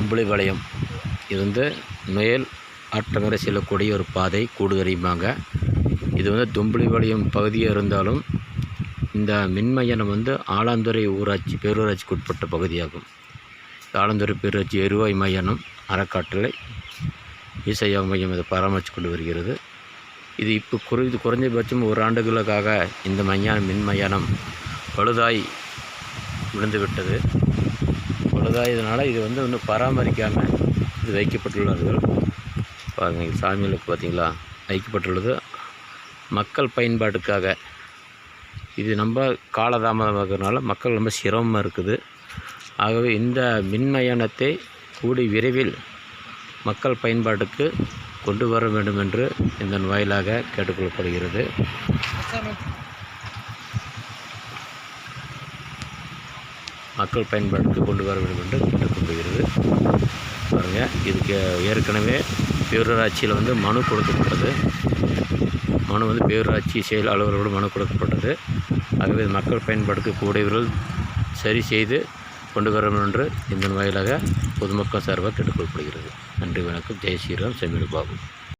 தொம்புளிபாளையம் இருந்து நொயல் ஆற்றங்கரை செல்லக்கூடிய ஒரு பாதை கூடுதறியுமாங்க. இது வந்து தொம்புளிபாளையம் பகுதியாக இருந்தாலும் இந்த மின்மையம் வந்து ஆலாந்துறை ஊராட்சி பேரூராட்சிக்கு உட்பட்ட பகுதியாகும். ஆலாந்துறை பேரூராட்சி எரிவாயு மையம் அறக்கட்டளை ஈசையா மையம் இதை பராமரித்து கொண்டு வருகிறது. இது இப்போ குறைஞ்சபட்சம் ஒரு ஆண்டுகளுக்காக இந்த மின்மயானம் பழுதாய் விழுந்துவிட்டது. பழுதாயதுனால இது வந்து இன்னும் பராமரிக்காமல் இது வைக்கப்பட்டுள்ளார்கள். பாருங்கள், சாமிகளுக்கு பார்த்திங்களா வைக்கப்பட்டுள்ளது. மக்கள் பயன்பாட்டுக்காக இது ரொம்ப காலதாமதமாகிறதுனால மக்கள் ரொம்ப சிரமமாக இருக்குது. ஆகவே இந்த மின்மயானத்தை கூடி விரைவில் மக்கள் பயன்பாட்டுக்கு கொண்டு வர வேண்டும் என்று இதன் வாயிலாக கேட்டுக்கொள்ளப்படுகிறது. மக்கள் பயன்பாட்டுக்கு கொண்டு வர வேண்டும் என்று கேட்டுக்கொள்கிறது. பாருங்கள், இதுக்கு ஏற்கனவே பேரூராட்சியில் வந்து மனு கொடுக்கப்பட்டது. மனு வந்து பேரூராட்சி செயல் அலுவலரோடு மனு கொடுக்கப்பட்டது. ஆகவே மக்கள் பயன்பாட்டுக்கு கூடியவர்கள் சரி செய்து கொண்டு வர வேண்டும் என்று இதன் வாயிலாக பொதுமக்கள் சார்பாக கேட்டுக்கொள்ளப்படுகிறது. நன்றி, வணக்கம். ஜெய் ஸ்ரீராம். செம்மீடு பாபு.